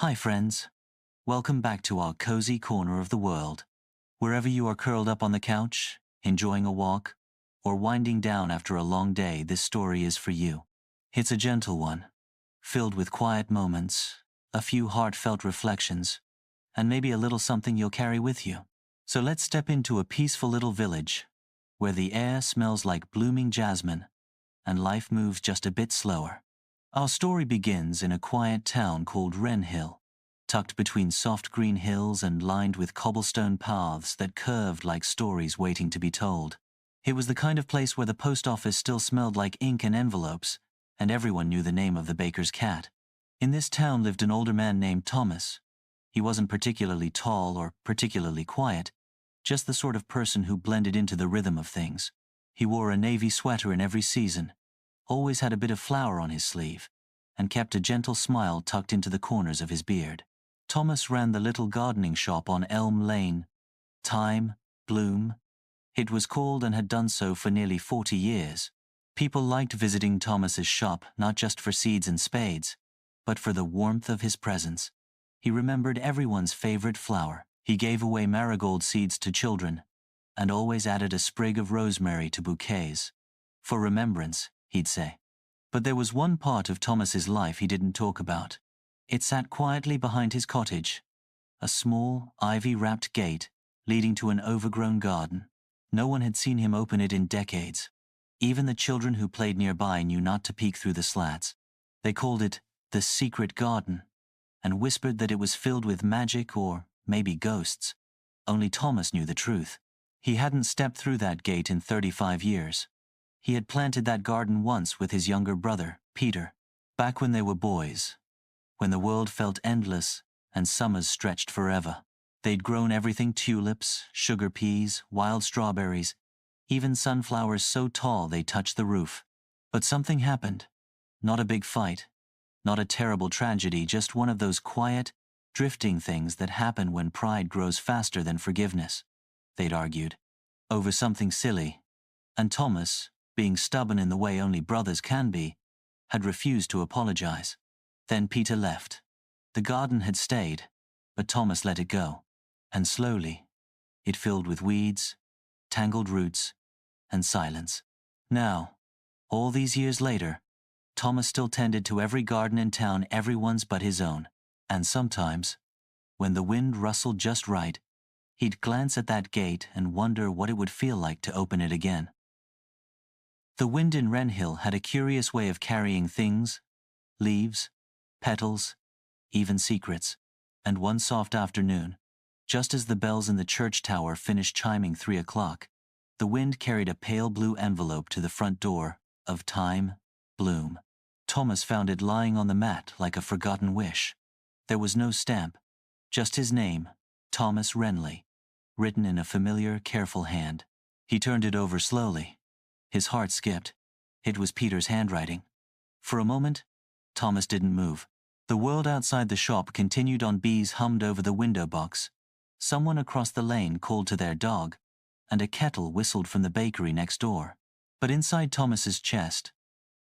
Hi friends, welcome back to our cozy corner of the world. Wherever you are curled up on the couch, enjoying a walk, or winding down after a long day, this story is for you. It's a gentle one, filled with quiet moments, a few heartfelt reflections, and maybe a little something you'll carry with you. So let's step into a peaceful little village, where the air smells like blooming jasmine, and life moves just a bit slower. Our story begins in a quiet town called Wren Hill, tucked between soft green hills and lined with cobblestone paths that curved like stories waiting to be told. It was the kind of place where the post office still smelled like ink and envelopes, and everyone knew the name of the baker's cat. In this town lived an older man named Thomas. He wasn't particularly tall or particularly quiet, just the sort of person who blended into the rhythm of things. He wore a navy sweater in every season, always had a bit of flour on his sleeve, and kept a gentle smile tucked into the corners of his beard. Thomas ran the little gardening shop on Elm Lane. Time, Bloom. It was called and had done so for nearly 40 years. People liked visiting Thomas's shop not just for seeds and spades, but for the warmth of his presence. He remembered everyone's favorite flower. He gave away marigold seeds to children, and always added a sprig of rosemary to bouquets. For remembrance, he'd say. But there was one part of Thomas's life he didn't talk about. It sat quietly behind his cottage, a small, ivy-wrapped gate leading to an overgrown garden. No one had seen him open it in decades. Even the children who played nearby knew not to peek through the slats. They called it the secret garden, and whispered that it was filled with magic or maybe ghosts. Only Thomas knew the truth. He hadn't stepped through that gate in 35 years. He had planted that garden once with his younger brother, Peter, back when they were boys, when the world felt endless and summers stretched forever. They'd grown everything: tulips, sugar peas, wild strawberries, even sunflowers so tall they touched the roof. But something happened. Not a big fight, not a terrible tragedy, just one of those quiet, drifting things that happen when pride grows faster than forgiveness, they'd argued, over something silly. And Thomas, being stubborn in the way only brothers can be, had refused to apologize. Then Peter left. The garden had stayed, but Thomas let it go. And slowly, it filled with weeds, tangled roots, and silence. Now, all these years later, Thomas still tended to every garden in town, everyone's but his own. And sometimes, when the wind rustled just right, he'd glance at that gate and wonder what it would feel like to open it again. The wind in Wren Hill had a curious way of carrying things, leaves, petals, even secrets. And one soft afternoon, just as the bells in the church tower finished chiming 3 o'clock, the wind carried a pale blue envelope to the front door of Time, Bloom. Thomas found it lying on the mat like a forgotten wish. There was no stamp, just his name, Thomas Renly, written in a familiar, careful hand. He turned it over slowly. His heart skipped. It was Peter's handwriting. For a moment, Thomas didn't move. The world outside the shop continued on. Bees hummed over the window box. Someone across the lane called to their dog, and a kettle whistled from the bakery next door. But inside Thomas's chest,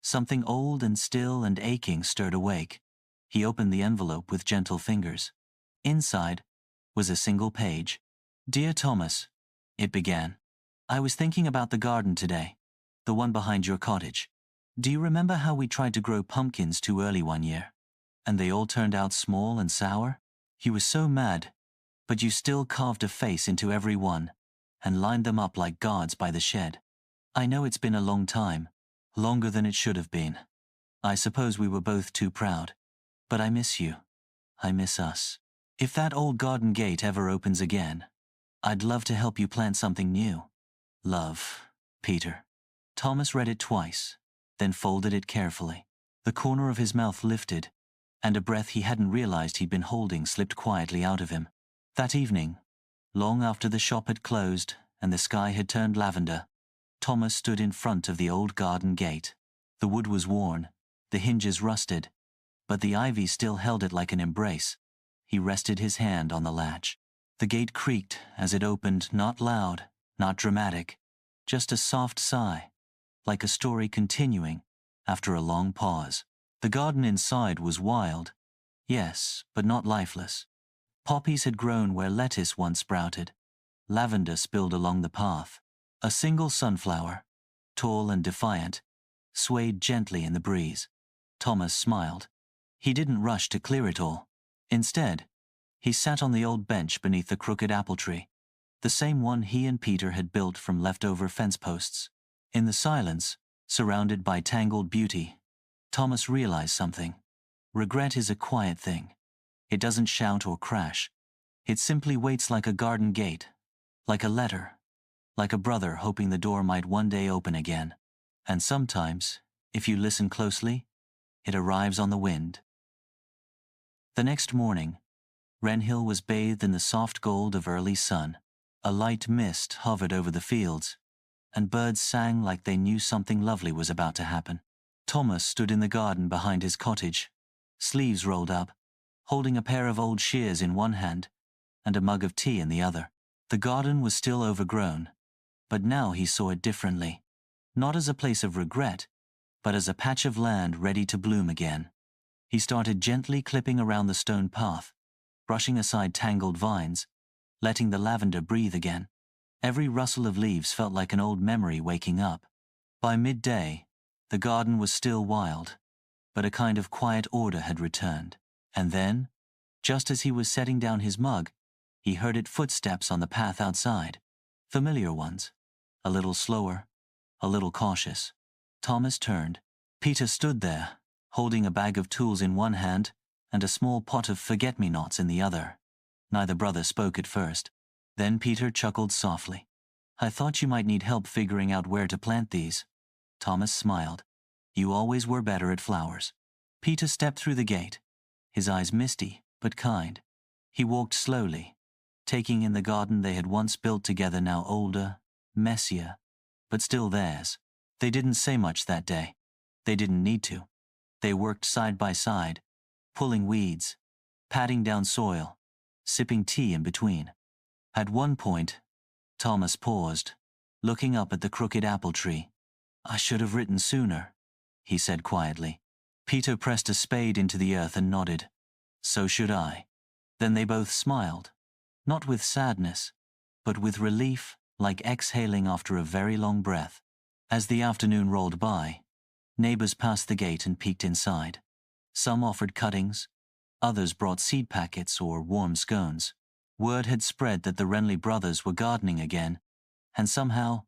something old and still and aching stirred awake. He opened the envelope with gentle fingers. Inside was a single page. "Dear Thomas," it began, "I was thinking about the garden today, the one behind your cottage. Do you remember how we tried to grow pumpkins too early one year, and they all turned out small and sour? You were so mad, but you still carved a face into every one and lined them up like gods by the shed. I know it's been a long time, longer than it should have been. I suppose we were both too proud, but I miss you. I miss us. If that old garden gate ever opens again, I'd love to help you plant something new. Love, Peter." Thomas read it twice, then folded it carefully. The corner of his mouth lifted, and a breath he hadn't realized he'd been holding slipped quietly out of him. That evening, long after the shop had closed and the sky had turned lavender, Thomas stood in front of the old garden gate. The wood was worn, the hinges rusted, but the ivy still held it like an embrace. He rested his hand on the latch. The gate creaked as it opened, not loud, not dramatic, just a soft sigh, like a story continuing after a long pause. The garden inside was wild. Yes, but not lifeless. Poppies had grown where lettuce once sprouted. Lavender spilled along the path. A single sunflower, tall and defiant, swayed gently in the breeze. Thomas smiled. He didn't rush to clear it all. Instead, he sat on the old bench beneath the crooked apple tree, the same one he and Peter had built from leftover fence posts. In the silence, surrounded by tangled beauty, Thomas realized something. Regret is a quiet thing. It doesn't shout or crash. It simply waits like a garden gate, like a letter, like a brother hoping the door might one day open again. And sometimes, if you listen closely, it arrives on the wind. The next morning, Wren Hill was bathed in the soft gold of early sun. A light mist hovered over the fields, and birds sang like they knew something lovely was about to happen. Thomas stood in the garden behind his cottage, sleeves rolled up, holding a pair of old shears in one hand and a mug of tea in the other. The garden was still overgrown, but now he saw it differently, not as a place of regret, but as a patch of land ready to bloom again. He started gently clipping around the stone path, brushing aside tangled vines, letting the lavender breathe again. Every rustle of leaves felt like an old memory waking up. By midday, the garden was still wild, but a kind of quiet order had returned. And then, just as he was setting down his mug, he heard footsteps on the path outside. Familiar ones, a little slower, a little cautious. Thomas turned. Peter stood there, holding a bag of tools in one hand and a small pot of forget-me-nots in the other. Neither brother spoke at first. Then Peter chuckled softly. "I thought you might need help figuring out where to plant these." Thomas smiled. "You always were better at flowers." Peter stepped through the gate, his eyes misty but kind. He walked slowly, taking in the garden they had once built together, now older, messier, but still theirs. They didn't say much that day. They didn't need to. They worked side by side, pulling weeds, patting down soil, sipping tea in between. At one point, Thomas paused, looking up at the crooked apple tree. "I should have written sooner," he said quietly. Peter pressed a spade into the earth and nodded. "So should I." Then they both smiled, not with sadness, but with relief, like exhaling after a very long breath. As the afternoon rolled by, neighbors passed the gate and peeked inside. Some offered cuttings, others brought seed packets or warm scones. Word had spread that the Renly brothers were gardening again, and somehow,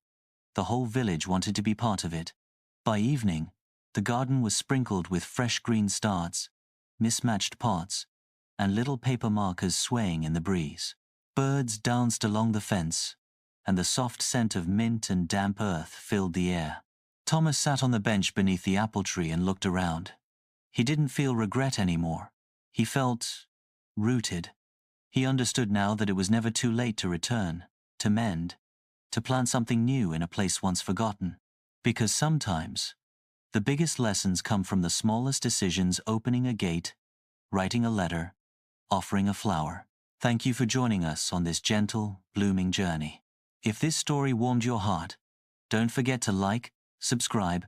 the whole village wanted to be part of it. By evening, the garden was sprinkled with fresh green starts, mismatched pots, and little paper markers swaying in the breeze. Birds danced along the fence, and the soft scent of mint and damp earth filled the air. Thomas sat on the bench beneath the apple tree and looked around. He didn't feel regret anymore. He felt rooted. He understood now that it was never too late to return, to mend, to plant something new in a place once forgotten. Because sometimes, the biggest lessons come from the smallest decisions: opening a gate, writing a letter, offering a flower. Thank you for joining us on this gentle, blooming journey. If this story warmed your heart, don't forget to like, subscribe,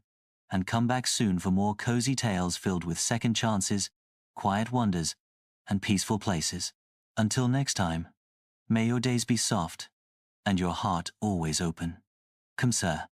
and come back soon for more cozy tales filled with second chances, quiet wonders, and peaceful places. Until next time, may your days be soft, and your heart always open. Come, sir.